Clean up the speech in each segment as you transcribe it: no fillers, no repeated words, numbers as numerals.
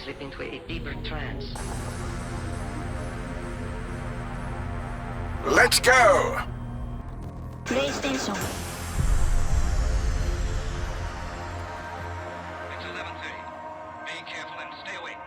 slip into a deeper trance. Let's go! PlayStation. It's 11:30. Be careful and stay awake.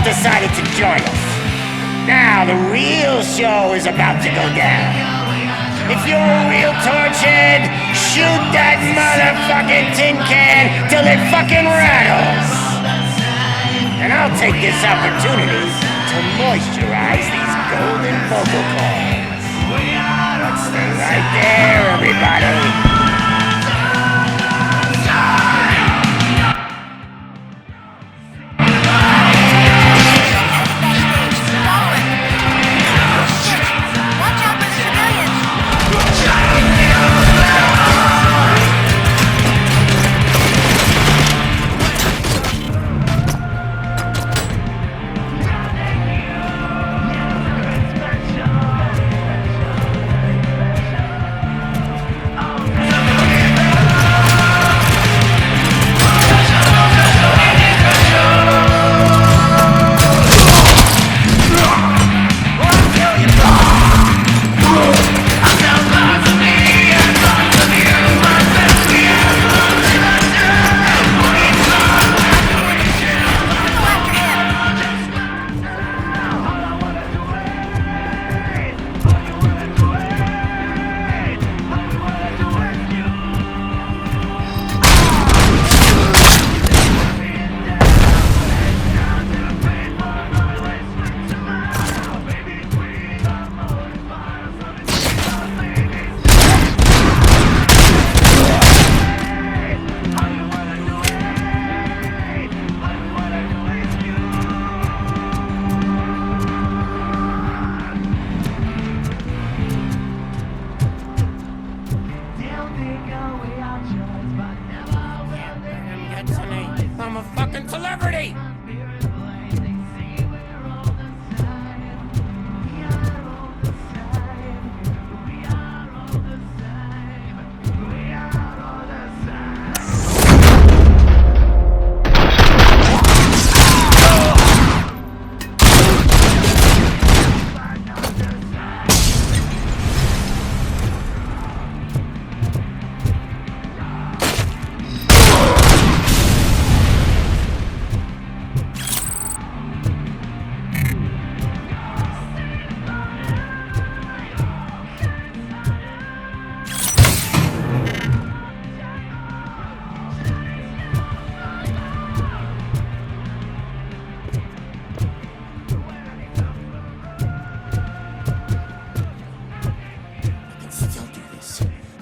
Decided to join us. Now the real show is about to go down. If you're a real torchhead, shoot that motherfucking tin can till it fucking rattles. And I'll take this opportunity to moisturize these golden vocal cords. Let's stay right there, everybody. I'm a fucking celebrity!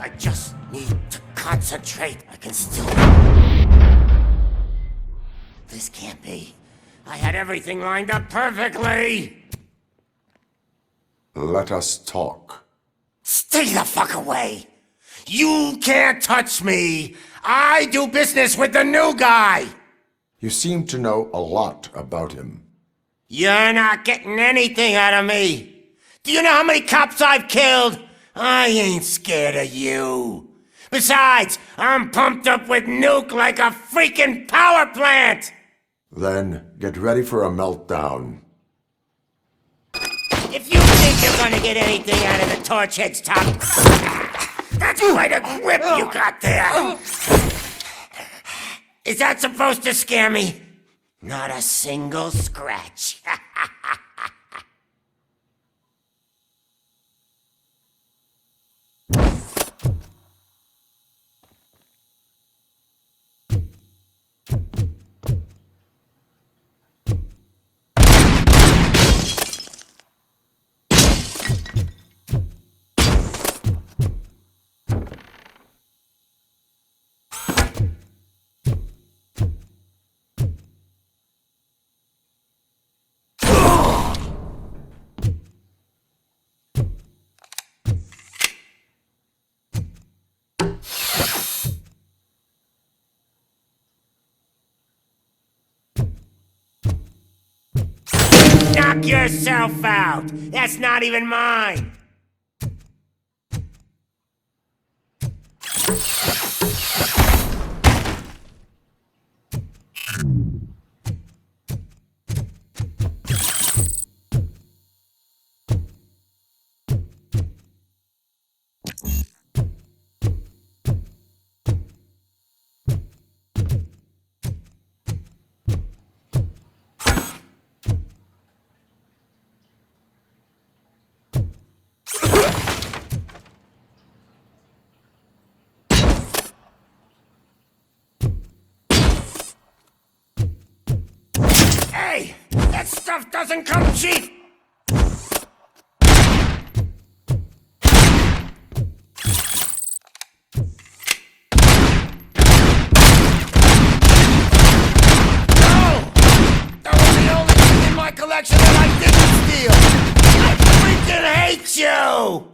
I just need to concentrate. I can still... This can't be. I had everything lined up perfectly! Let us talk. Stay the fuck away! You can't touch me! I do business with the new guy! You seem to know a lot about him. You're not getting anything out of me! Do you know how many cops I've killed? I ain't scared of you. Besides, I'm pumped up with nuke like a freaking power plant! Then get ready for a meltdown. If you think you're gonna get anything out of the Torchhead's top, that's quite a grip you got there. Is that supposed to scare me? Not a single scratch. Knock yourself out! That's not even mine! Hey! That stuff doesn't come cheap! Collection that I didn't steal! I freaking hate you!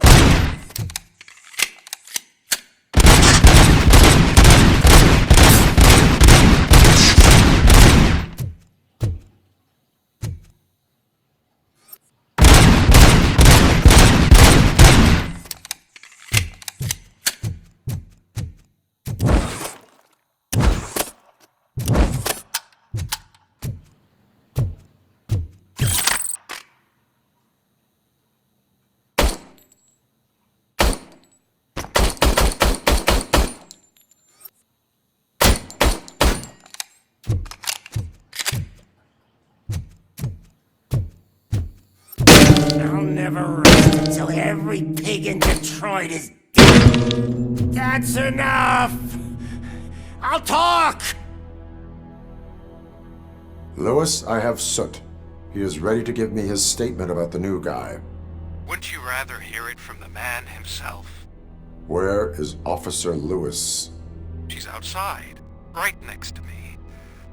I'll never rest until every pig in Detroit is dead. That's enough! I'll talk! Lewis, I have Soot. He is ready to give me his statement about the new guy. Wouldn't you rather hear it from the man himself? Where is Officer Lewis? She's outside, right next to me.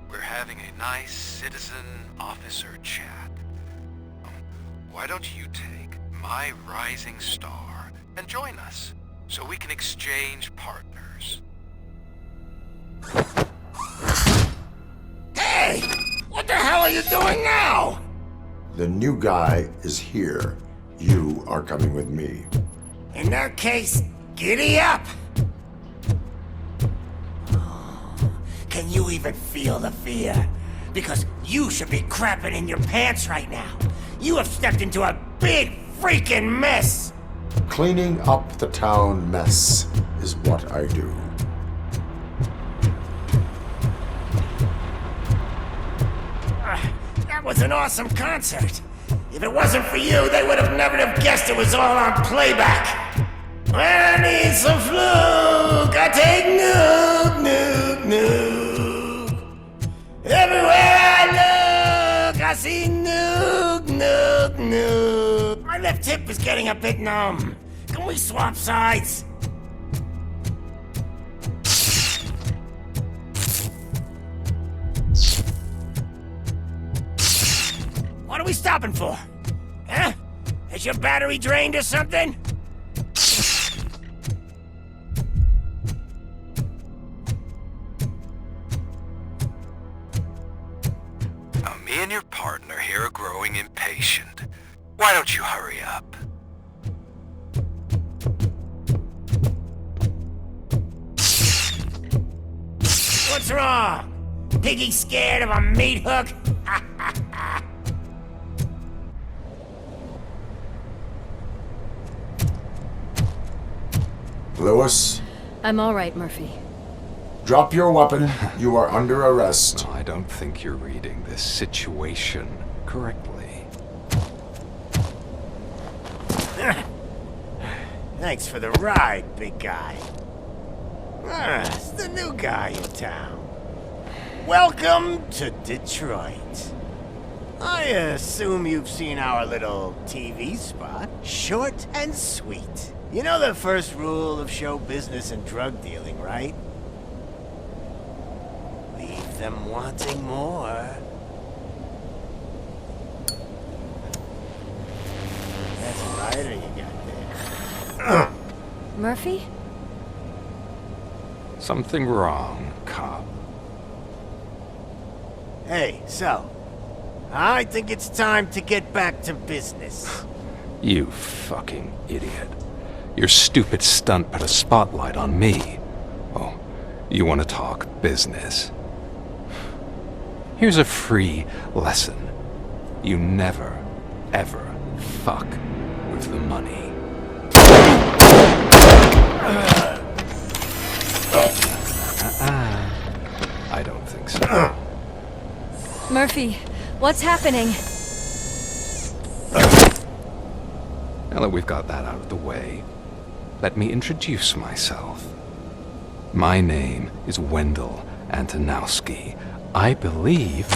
We're having a nice citizen-officer chat. Why don't you take my rising star and join us, so we can exchange partners? Hey! What the hell are you doing now? The new guy is here. You are coming with me. In that case, giddy up! Can you even feel the fear? Because you should be crapping in your pants right now. You have stepped into a big freaking mess! Cleaning up the town mess is what I do. That was an awesome concert. If it wasn't for you, they would have never have guessed it was all on playback. When I need some fluke, I take nuke, nuke, nuke. Everywhere I look, I see nuke, nuke, nuke. My left hip is getting a bit numb. Can we swap sides? What are we stopping for? Huh? Is your battery drained or something? Now, me and your partner here are growing impatient. Why don't you hurry up? What's wrong? Piggy scared of a meat hook? Lewis, I'm all right, Murphy. Drop your weapon. You are under arrest. I don't think you're reading this situation correctly. Thanks for the ride, big guy. It's the new guy in town. Welcome to Detroit. I assume you've seen our little TV spot. Short and sweet. You know the first rule of show business and drug dealing, right? Leave them wanting more. That's a lighter you got there. Murphy? Something wrong, cop. Hey, so, I think it's time to get back to business. You fucking idiot. Your stupid stunt put a spotlight on me. Oh, you want to talk business? Here's a free lesson. You never, ever fuck with the money. I don't think so. Murphy, what's happening? Now that we've got that out of the way, let me introduce myself. My name is Wendell Antonowski. I believe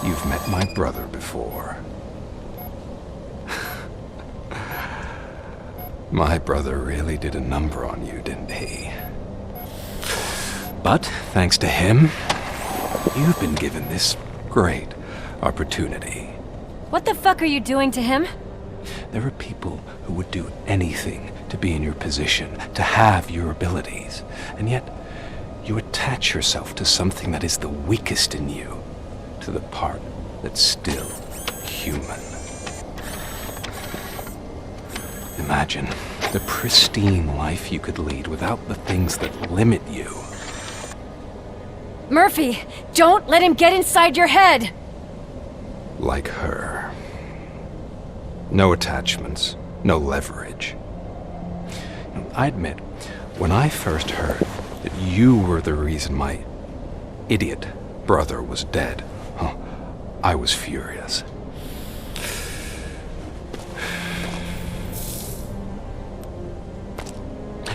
you've met my brother before. My brother really did a number on you, didn't he? But thanks to him, you've been given this great opportunity. What the fuck are you doing to him? There are people who would do anything to be in your position, to have your abilities, and yet you attach yourself to something that is the weakest in you, to the part that's still human. Imagine the pristine life you could lead without the things that limit you. Murphy, don't let him get inside your head! Like her. No attachments, no leverage. I admit, when I first heard that you were the reason my idiot brother was dead, I was furious.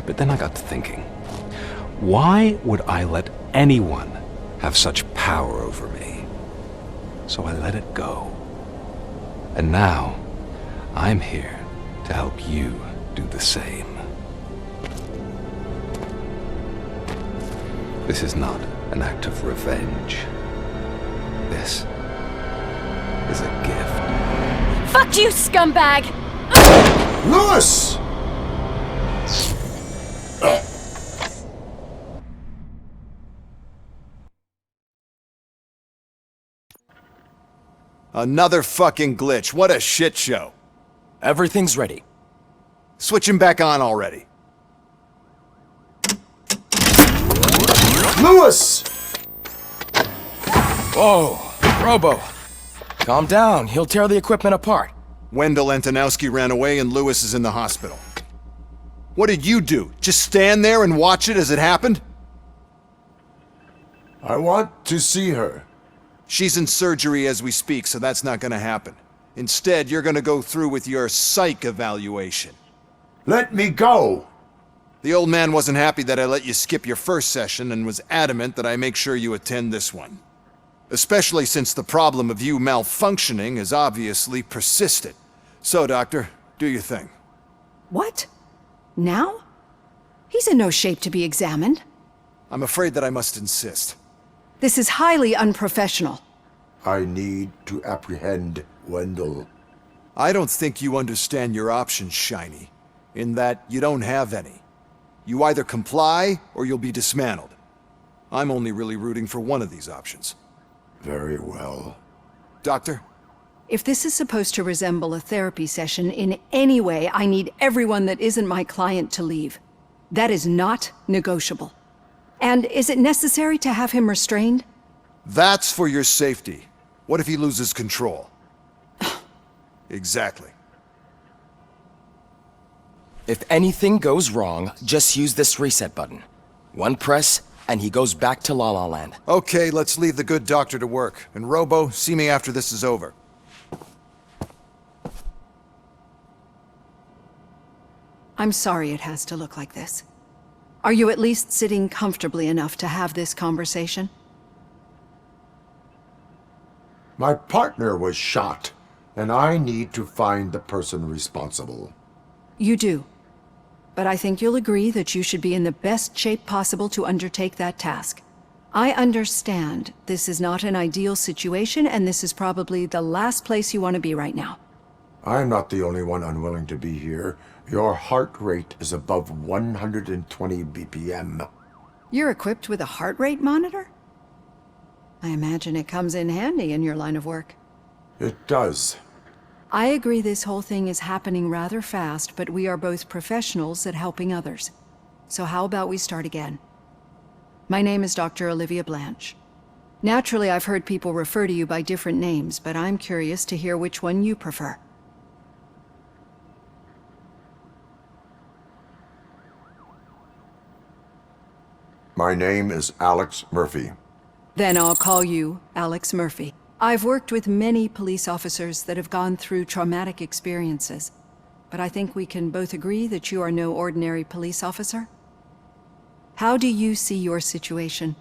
But then I got to thinking, why would I let anyone have such power over me? So I let it go. And now, I'm here to help you do the same. This is not an act of revenge. This is a gift. Fuck you, scumbag! Lewis! Another fucking glitch. What a shit show. Everything's ready. Switch him back on already. Lewis! Whoa, Robo. Calm down, he'll tear the equipment apart. Wendell Antonowski ran away and Lewis is in the hospital. What did you do? Just stand there and watch it as it happened? I want to see her. She's in surgery as we speak, so that's not gonna happen. Instead, you're gonna go through with your psych evaluation. Let me go! The old man wasn't happy that I let you skip your first session and was adamant that I make sure you attend this one. Especially since the problem of you malfunctioning has obviously persisted. So, Doctor, do your thing. What? Now? He's in no shape to be examined. I'm afraid that I must insist. This is highly unprofessional. I need to apprehend Wendell. I don't think you understand your options, Shiny, in that you don't have any. You either comply or you'll be dismantled. I'm only really rooting for one of these options. Very well. Doctor? If this is supposed to resemble a therapy session in any way, I need everyone that isn't my client to leave. That is not negotiable. And is it necessary to have him restrained? That's for your safety. What if he loses control? Exactly. If anything goes wrong, just use this reset button. One press, and he goes back to La La Land. Okay, let's leave the good doctor to work. And Robo, see me after this is over. I'm sorry it has to look like this. Are you at least sitting comfortably enough to have this conversation? My partner was shot, and I need to find the person responsible. You do. But I think you'll agree that you should be in the best shape possible to undertake that task. I understand this is not an ideal situation, and this is probably the last place you want to be right now. I'm not the only one unwilling to be here. Your heart rate is above 120 BPM. You're equipped with a heart rate monitor? I imagine it comes in handy in your line of work. It does. I agree this whole thing is happening rather fast, but we are both professionals at helping others. So how about we start again? My name is Dr. Olivia Blanche. Naturally, I've heard people refer to you by different names, but I'm curious to hear which one you prefer. My name is Alex Murphy. Then I'll call you Alex Murphy. I've worked with many police officers that have gone through traumatic experiences, but I think we can both agree that you are no ordinary police officer. How do you see your situation?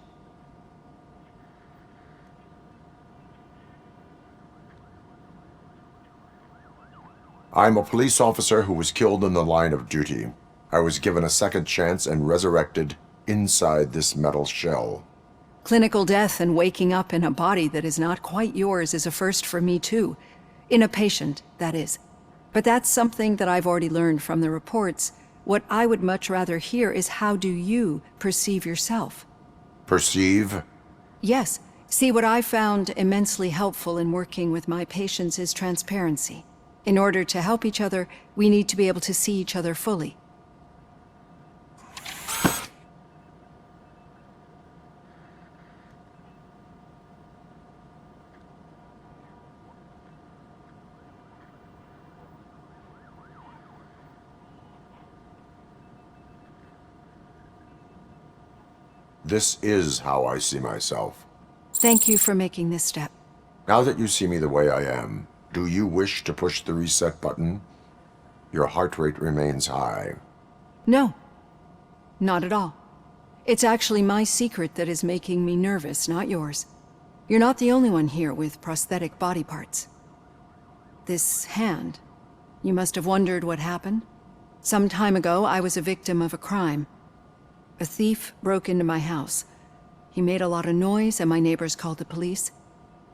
I'm a police officer who was killed in the line of duty. I was given a second chance and resurrected inside this metal shell. Clinical death and waking up in a body that is not quite yours is a first for me too. In a patient, that is. But that's something that I've already learned from the reports. What I would much rather hear is how do you perceive yourself? Perceive? Yes. See, what I found immensely helpful in working with my patients is transparency. In order to help each other, we need to be able to see each other fully. This is how I see myself. Thank you for making this step. Now that you see me the way I am, do you wish to push the reset button? Your heart rate remains high. No, not at all. It's actually my secret that is making me nervous, not yours. You're not the only one here with prosthetic body parts. This hand, you must have wondered what happened. Some time ago, I was a victim of a crime. A thief broke into my house. He made a lot of noise and my neighbors called the police.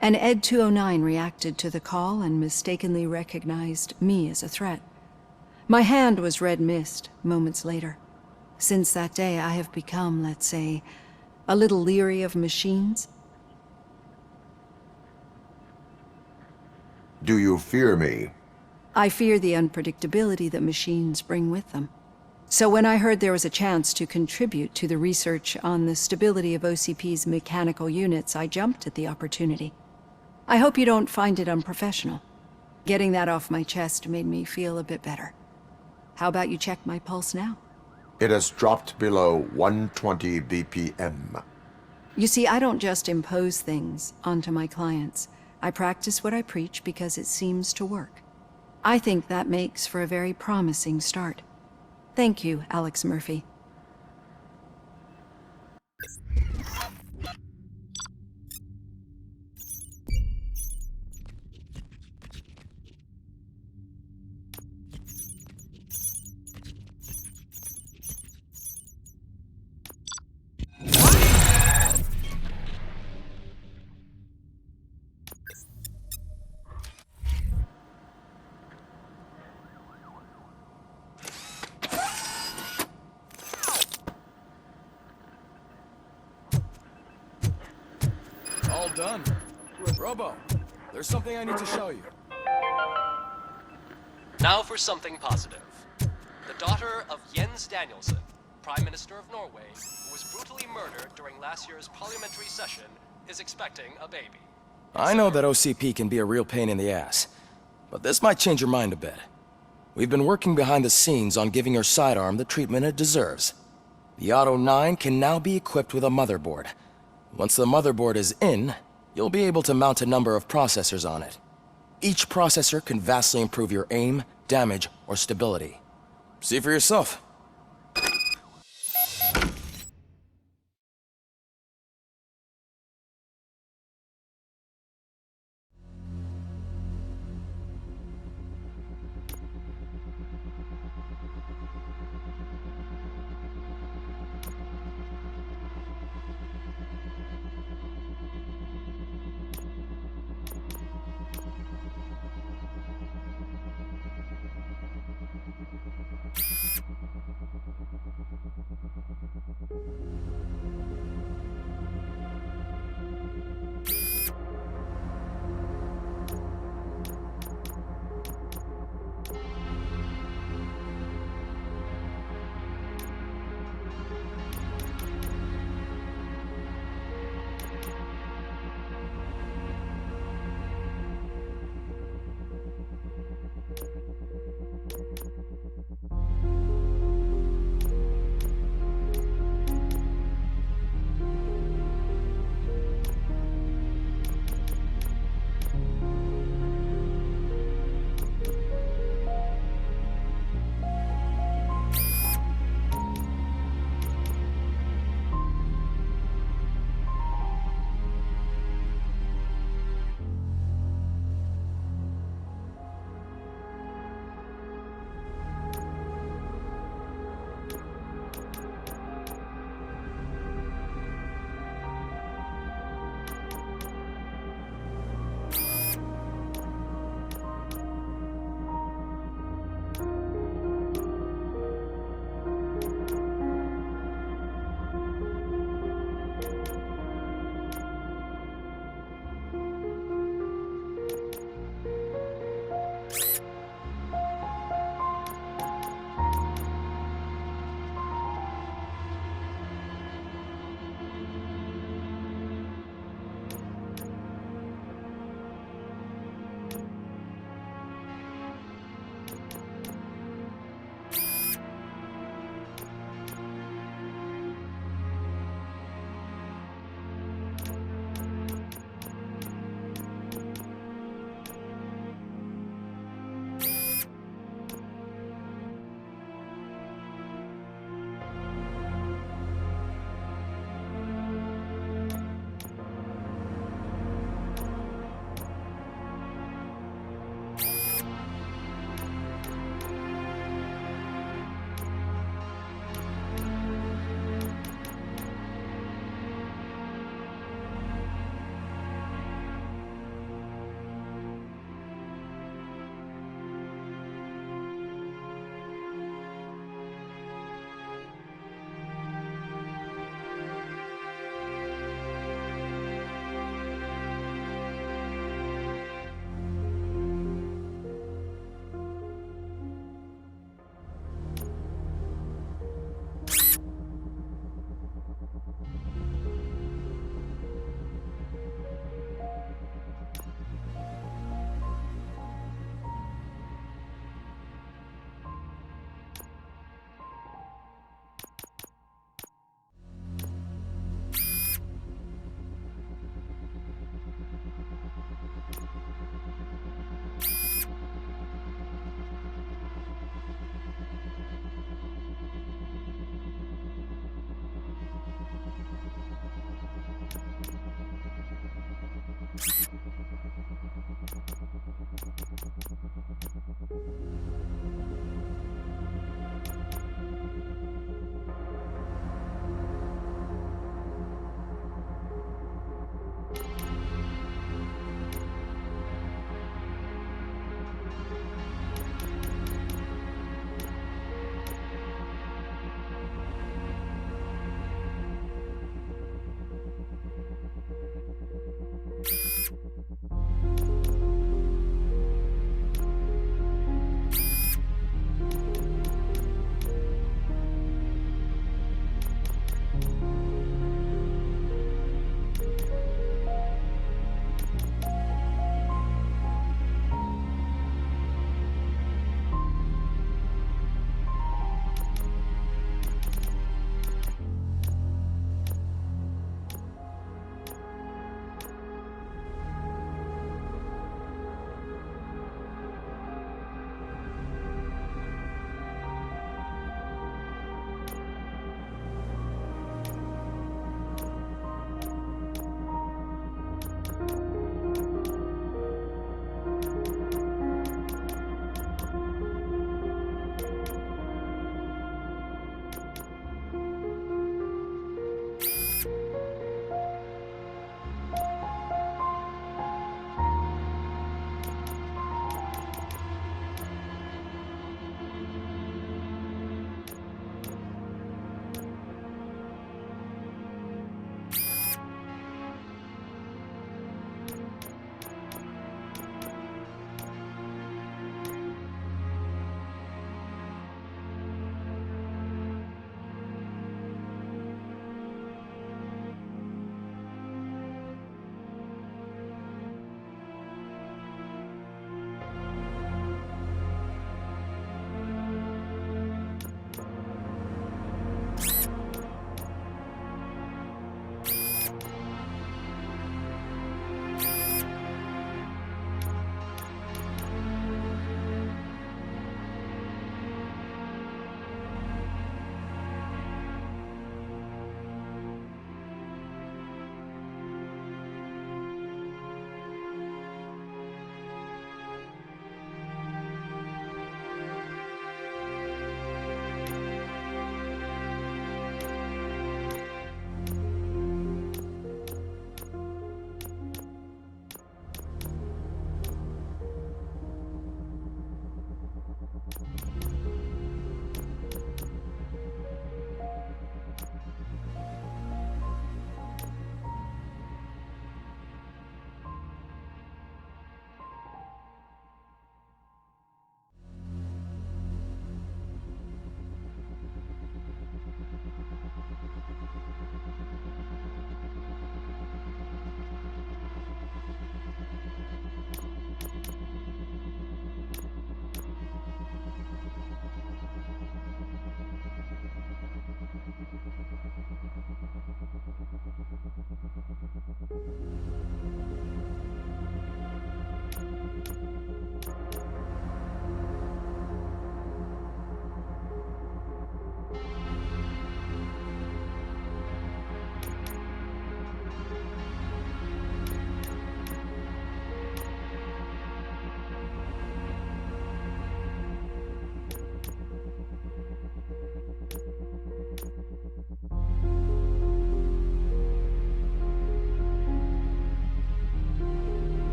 And Ed 209 reacted to the call and mistakenly recognized me as a threat. My hand was red mist moments later. Since that day, I have become, let's say, a little leery of machines. Do you fear me? I fear the unpredictability that machines bring with them. So when I heard there was a chance to contribute to the research on the stability of OCP's mechanical units, I jumped at the opportunity. I hope you don't find it unprofessional. Getting that off my chest made me feel a bit better. How about you check my pulse now? It has dropped below 120 BPM. You see, I don't just impose things onto my clients. I practice what I preach because it seems to work. I think that makes for a very promising start. Thank you, Alex Murphy. All done. Robo, there's something I need to show you. Now for something positive. The daughter of Jens Danielson, Prime Minister of Norway, who was brutally murdered during last year's parliamentary session, is expecting a baby. I know that OCP can be a real pain in the ass, but this might change your mind a bit. We've been working behind the scenes on giving her sidearm the treatment it deserves. The Auto 9 can now be equipped with a motherboard. Once the motherboard is in, you'll be able to mount a number of processors on it. Each processor can vastly improve your aim, damage, or stability. See for yourself.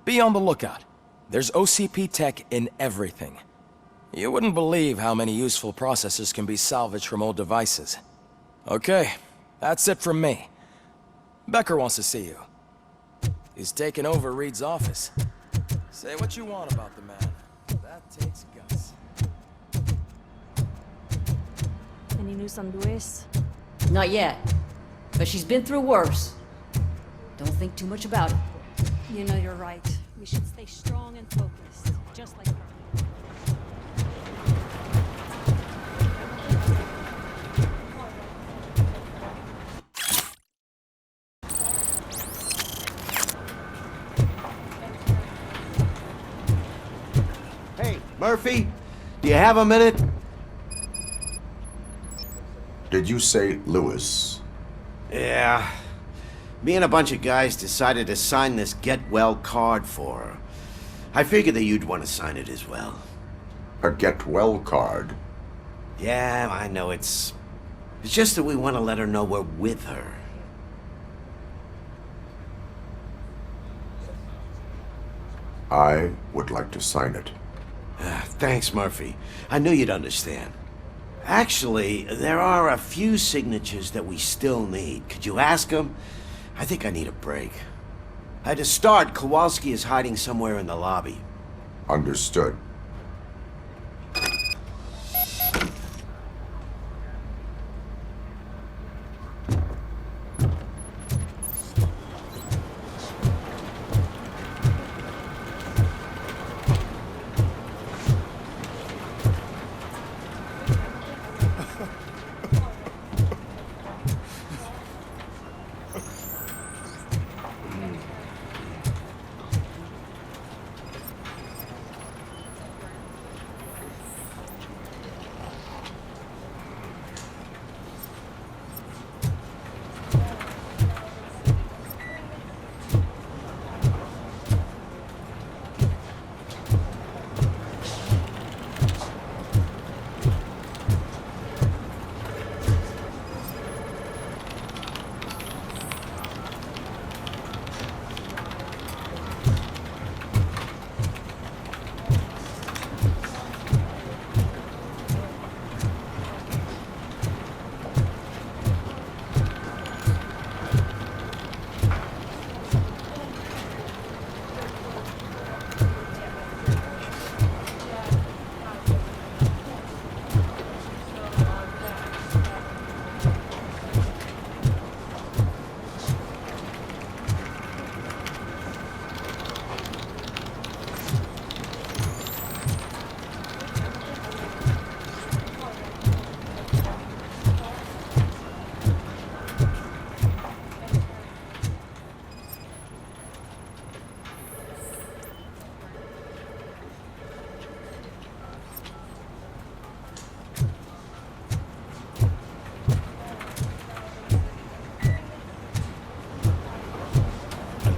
Be on the lookout. There's OCP tech in everything. You wouldn't believe how many useful processors can be salvaged from old devices. Okay, that's it from me. Becker wants to see you. He's taken over Reed's office. Say what you want about the man. That takes guts. Any news on Luis? Not yet. But she's been through worse. Don't think too much about it. You know you're right. We should stay strong and focused, just like her. Hey, Murphy, do you have a minute? Did you say Lewis? Yeah. Me and a bunch of guys decided to sign this get well card for her. I figured that you'd want to sign it as well. A get well card? Yeah, I know it's just that we want to let her know we're with her. I would like to sign it. Thanks, Murphy. I knew you'd understand. Actually, there are a few signatures that we still need. Could you ask them? I think I need a break. To start, Kowalski is hiding somewhere in the lobby. Understood.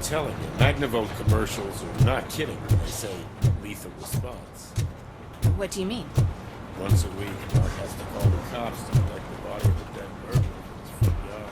Telling you, Magnavolt commercials are not kidding when they say lethal response. What do you mean? Once a week, Mark has to call the cops to collect the body of a dead murderer from his front yard.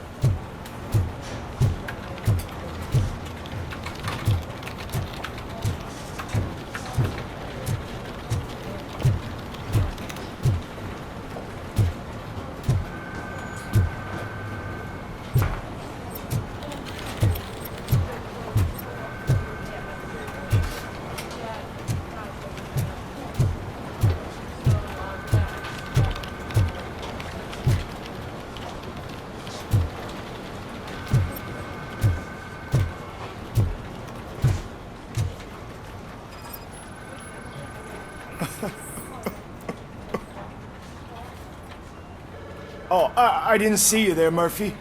Oh, I didn't see you there, Murphy.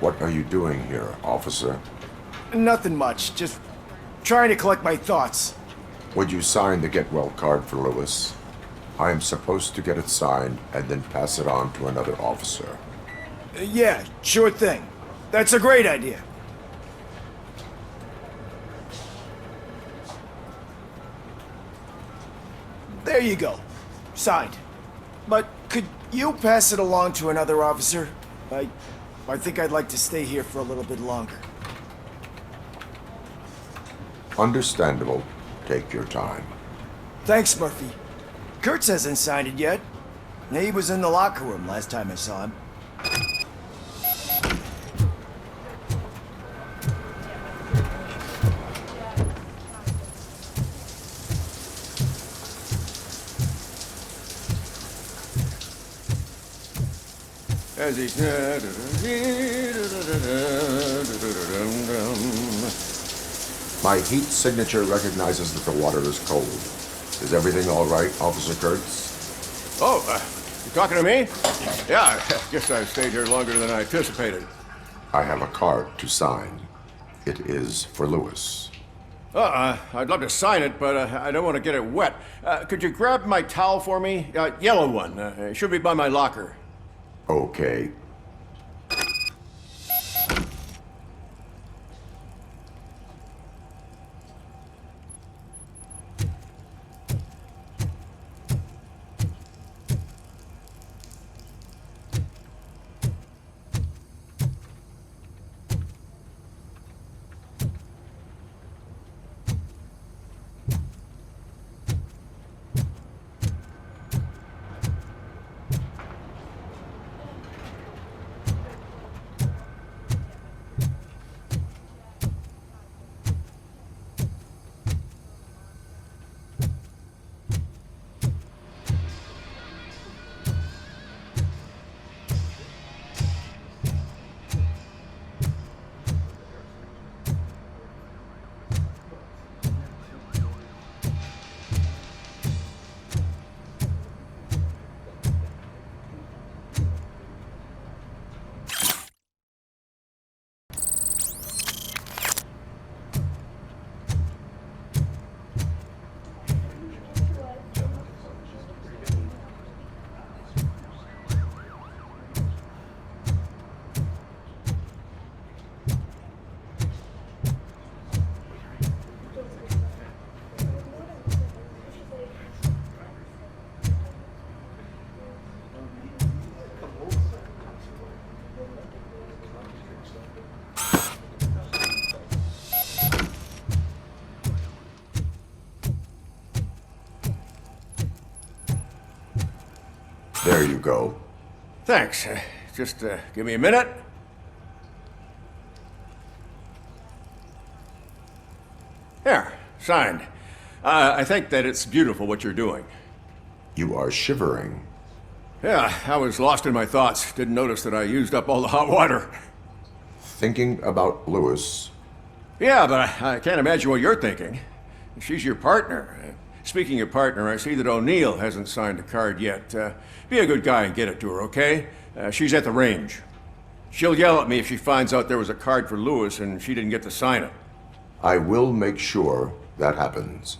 What are you doing here, officer? Nothing much, just trying to collect my thoughts. Would you sign the get well card for Lewis? I am supposed to get it signed and then pass it on to another officer. Yeah, sure thing. That's a great idea. There you go. Signed. But could you pass it along to another officer? I think I'd like to stay here for a little bit longer. Understandable. Take your time. Thanks, Murphy. Kurtz hasn't signed it yet. He was in the locker room last time I saw him. My heat signature recognizes that the water is cold. Is everything all right, Officer Kurtz? Oh, you talking to me? Yeah, I guess I stayed here longer than I anticipated. I have a card to sign. It is for Lewis. I'd love to sign it, but I don't want to get it wet. Could you grab my towel for me? Yellow one. It should be by my locker. Okay. There you go. Thanks. Just give me a minute. There, signed. I think that it's beautiful what you're doing. You are shivering. Yeah, I was lost in my thoughts. Didn't notice that I used up all the hot water. Thinking about Lewis. Yeah, but I can't imagine what you're thinking. She's your partner. Speaking of partner, I see that O'Neill hasn't signed a card yet. Be a good guy and get it to her, okay? She's at the range. She'll yell at me if she finds out there was a card for Lewis and she didn't get to sign it. I will make sure that happens.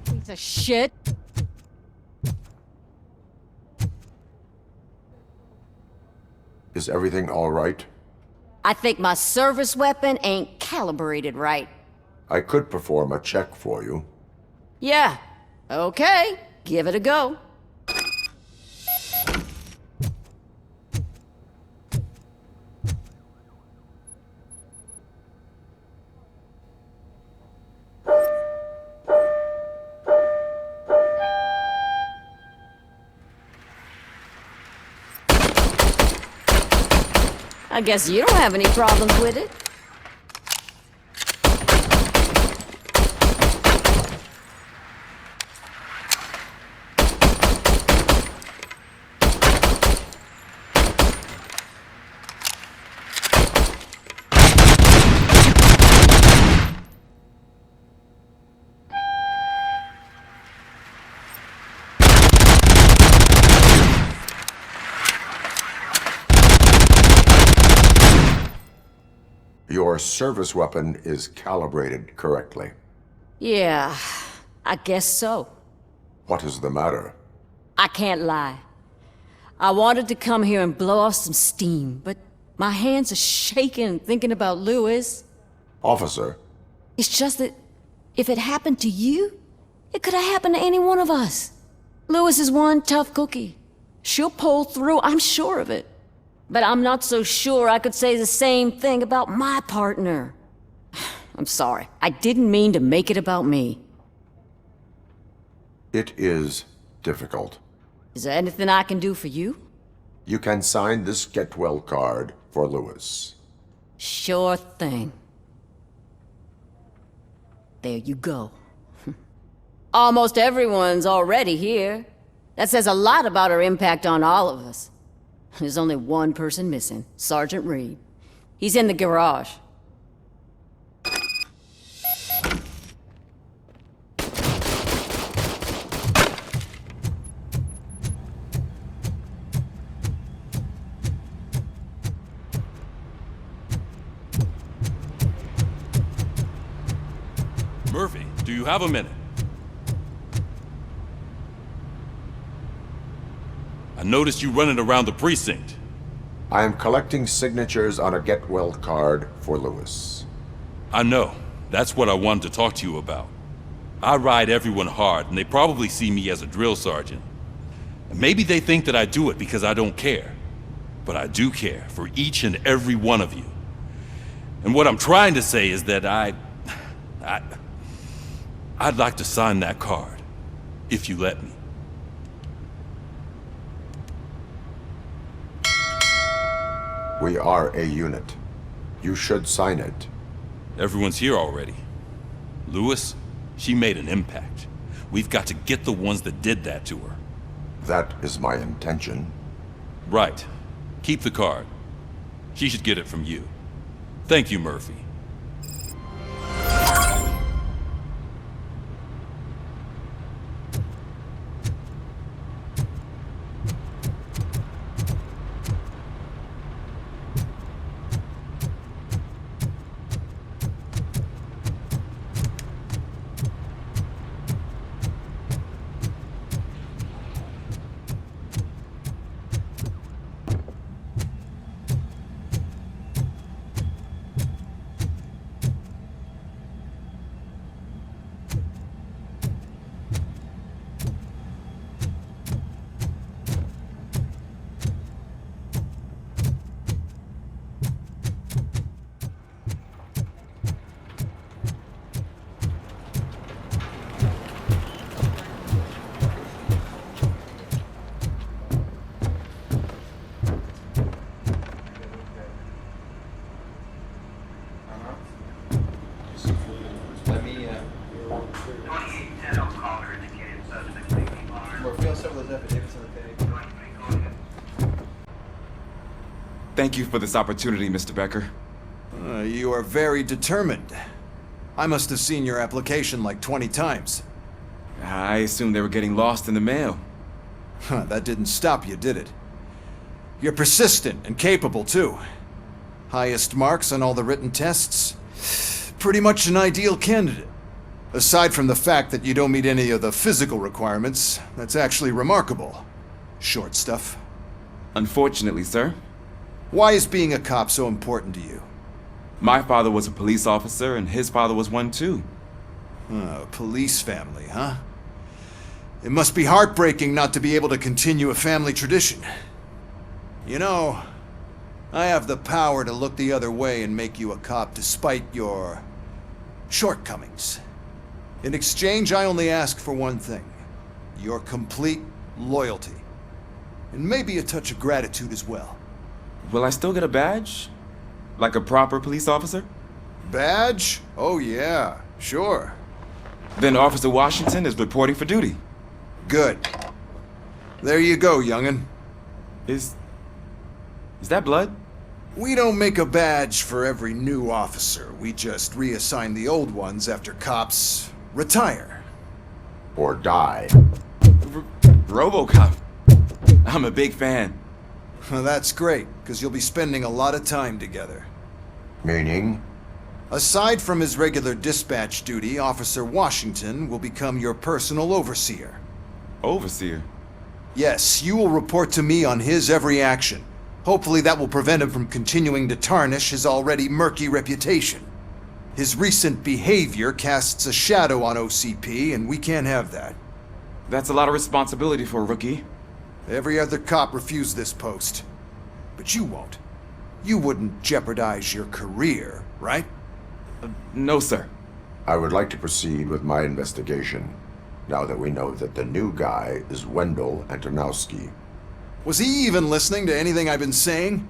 Piece of shit. Is everything all right? I think my service weapon ain't calibrated right. I could perform a check for you. Yeah, okay, give it a go. I guess you don't have any problems with it. Your service weapon is calibrated correctly. Yeah, I guess so. What is the matter? I can't lie. I wanted to come here and blow off some steam, but my hands are shaking thinking about Lewis. Officer. It's just that if it happened to you, it could have happened to any one of us. Lewis is one tough cookie. She'll pull through, I'm sure of it. But I'm not so sure I could say the same thing about my partner. I'm sorry. I didn't mean to make it about me. It is difficult. Is there anything I can do for you? You can sign this get well card for Lewis. Sure thing. There you go. Almost everyone's already here. That says a lot about her impact on all of us. There's only one person missing, Sergeant Reed. He's in the garage. Murphy, do you have a minute? I noticed you running around the precinct. I am collecting signatures on a get well card for Lewis. I know. That's what I wanted to talk to you about. I ride everyone hard, and they probably see me as a drill sergeant. And maybe they think that I do it because I don't care. But I do care for each and every one of you. And what I'm trying to say is that I'd like to sign that card, if you let me. We are a unit. You should sign it. Everyone's here already. Lewis, she made an impact. We've got to get the ones that did that to her. That is my intention. Right. Keep the card. She should get it from you. Thank you, Murphy. Thank you for this opportunity, Mr. Becker. You are very determined. I must have seen your application like 20 times. I assumed they were getting lost in the mail. That didn't stop you, did it? You're persistent and capable, too. Highest marks on all the written tests. Pretty much an ideal candidate. Aside from the fact that you don't meet any of the physical requirements, that's actually remarkable. Short stuff. Unfortunately, sir. Why is being a cop so important to you? My father was a police officer, and his father was one too. Police family, huh? It must be heartbreaking not to be able to continue a family tradition. You know, I have the power to look the other way and make you a cop despite your shortcomings. In exchange, I only ask for one thing. Your complete loyalty. And maybe a touch of gratitude as well. Will I still get a badge? Like a proper police officer? Badge? Oh yeah, sure. Then Officer Washington is reporting for duty. Good. There you go, young'un. Is that blood? We don't make a badge for every new officer. We just reassign the old ones after cops retire. Or die. Robocop. I'm a big fan. That's great, because you'll be spending a lot of time together. Meaning? Aside from his regular dispatch duty, Officer Washington will become your personal overseer. Overseer? Yes, you will report to me on his every action. Hopefully that will prevent him from continuing to tarnish his already murky reputation. His recent behavior casts a shadow on OCP, and we can't have that. That's a lot of responsibility for a rookie. Every other cop refused this post. But you won't. You wouldn't jeopardize your career, right? No, sir. I would like to proceed with my investigation, now that we know that the new guy is Wendell Antonowski. Was he even listening to anything I've been saying?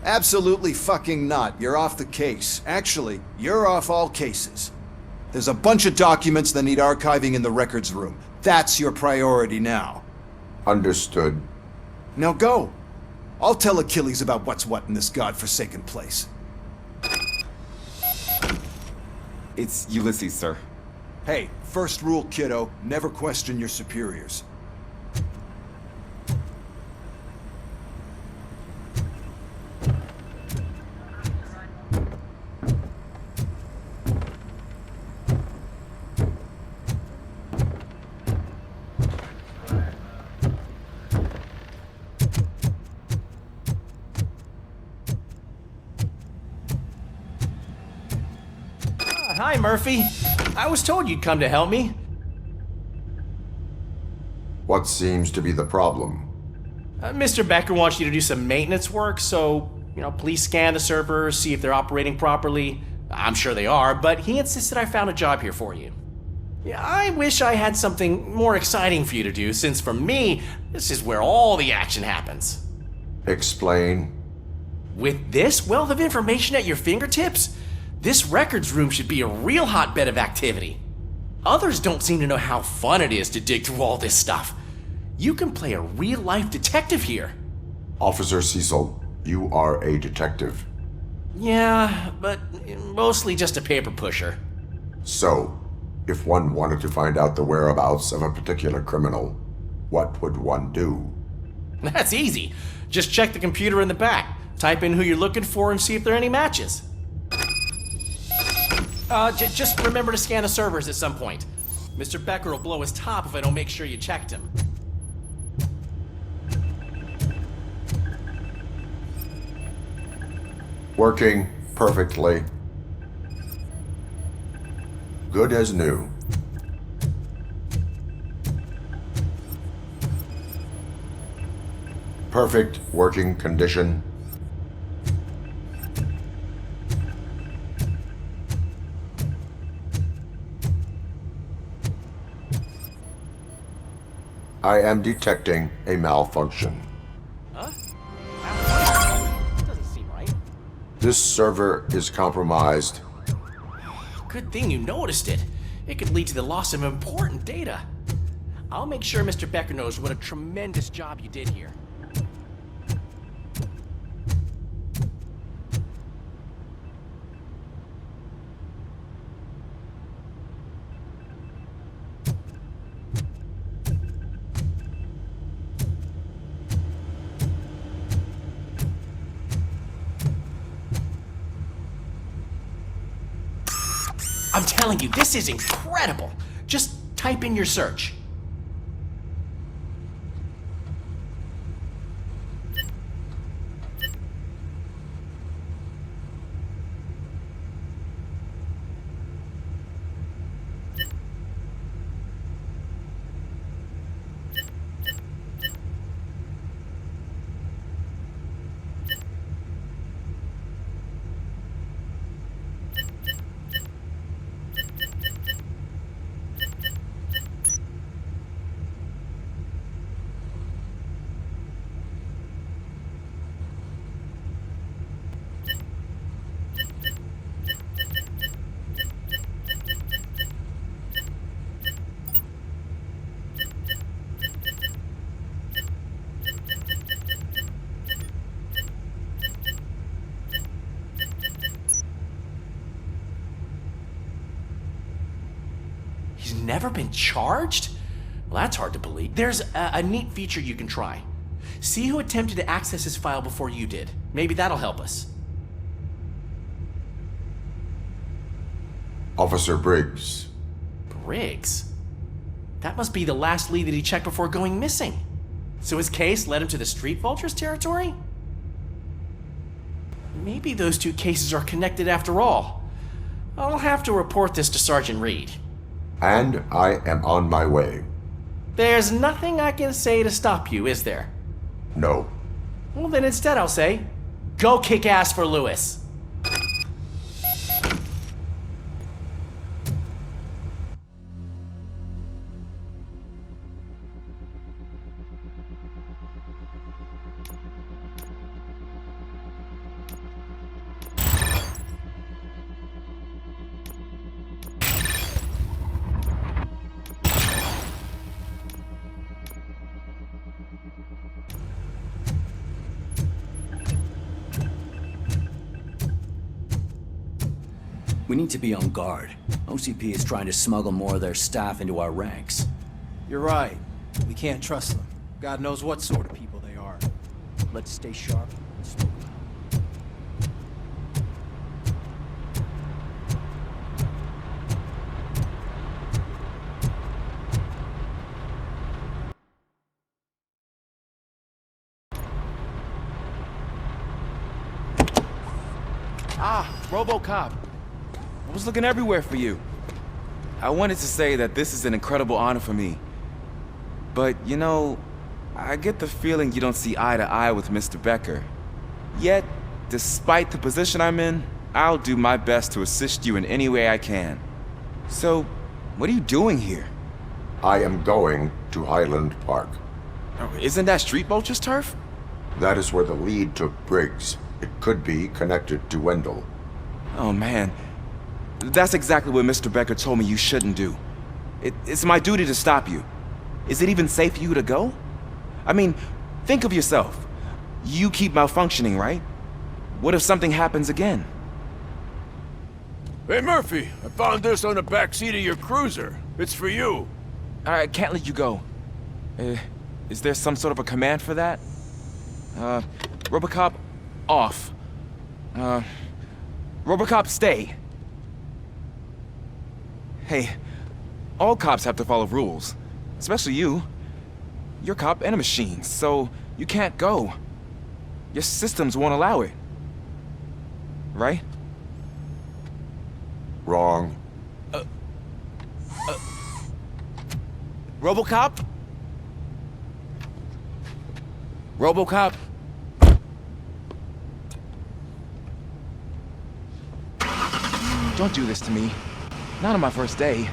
Absolutely fucking not. You're off the case. Actually, you're off all cases. There's a bunch of documents that need archiving in the records room. That's your priority now. Understood. Now go. I'll tell Achilles about what's what in this godforsaken place. It's Ulysses, sir. Hey, first rule, kiddo, never question your superiors. Hi, Murphy. I was told you'd come to help me. What seems to be the problem? Mr. Becker wants you to do some maintenance work, so, please scan the servers, see if they're operating properly. I'm sure they are, but he insisted I found a job here for you. Yeah, I wish I had something more exciting for you to do, since for me, this is where all the action happens. Explain. With this wealth of information at your fingertips, this records room should be a real hotbed of activity. Others don't seem to know how fun it is to dig through all this stuff. You can play a real-life detective here. Officer Cecil, you are a detective. Yeah, but mostly just a paper pusher. So, if one wanted to find out the whereabouts of a particular criminal, what would one do? That's easy. Just check the computer in the back, type in who you're looking for, and see if there are any matches. Just remember to scan the servers at some point. Mr. Becker will blow his top if I don't make sure you checked him. Working perfectly. Good as new. Perfect working condition. I am detecting a malfunction. Huh? Doesn't seem right. This server is compromised. Good thing you noticed it. It could lead to the loss of important data. I'll make sure Mr. Becker knows what a tremendous job you did here. I'm telling you, this is incredible. Just type in your search. He's never been charged? Well, that's hard to believe. There's a neat feature you can try. See who attempted to access his file before you did. Maybe that'll help us. Officer Briggs. Briggs? That must be the last lead that he checked before going missing. So his case led him to the Street Vultures territory? Maybe those two cases are connected after all. I'll have to report this to Sergeant Reed. And I am on my way. There's nothing I can say to stop you, is there? No. Well, then instead I'll say, go kick ass for Lewis. We need to be on guard. OCP is trying to smuggle more of their staff into our ranks. You're right. We can't trust them. God knows what sort of people they are. Let's stay sharp and smoke. Ah, Robocop. I was looking everywhere for you. I wanted to say that this is an incredible honor for me. But, you know, I get the feeling you don't see eye to eye with Mr. Becker. Yet, despite the position I'm in, I'll do my best to assist you in any way I can. So, what are you doing here? I am going to Highland Park. Oh, isn't that Street Vulture's turf? That is where the lead took Briggs. It could be connected to Wendell. Oh, man. That's exactly what Mr. Becker told me you shouldn't do. It's my duty to stop you. Is it even safe for you to go? I mean, think of yourself. You keep malfunctioning, right? What if something happens again? Hey, Murphy, I found this on the back seat of your cruiser. It's for you. I can't let you go. Is there some sort of a command for that? Robocop, off. Robocop, stay. Hey, all cops have to follow rules. Especially you. You're a cop and a machine, so you can't go. Your systems won't allow it. Right? Wrong. Robocop? Robocop? Don't do this to me. Not on my first day.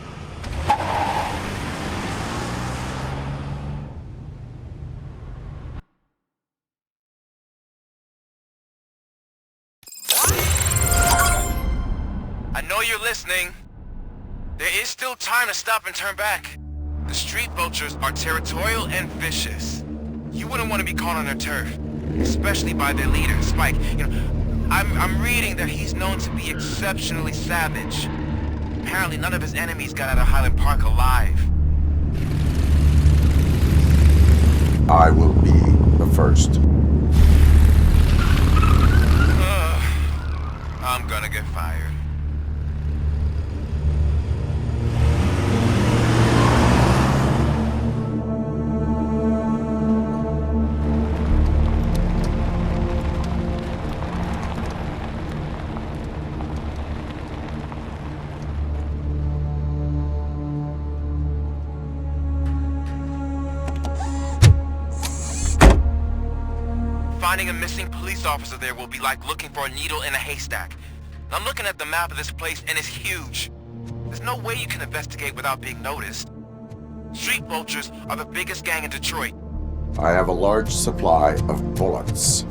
I know you're listening. There is still time to stop and turn back. The Street Vultures are territorial and vicious. You wouldn't want to be caught on their turf, especially by their leader, Spike. You know, I'm reading that he's known to be exceptionally savage. Apparently none of his enemies got out of Highland Park alive. I will be the first. I'm gonna get fired. Finding a missing police officer there will be like looking for a needle in a haystack. I'm looking at the map of this place and it's huge. There's no way you can investigate without being noticed. Street Vultures are the biggest gang in Detroit. I have a large supply of bullets.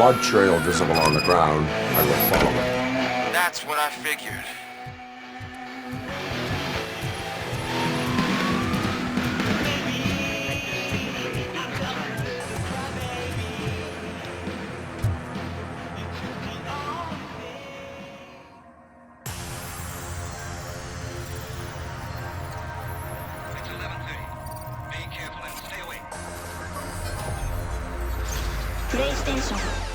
blood trail visible on the ground, I will follow it. That's what I figured. PlayStation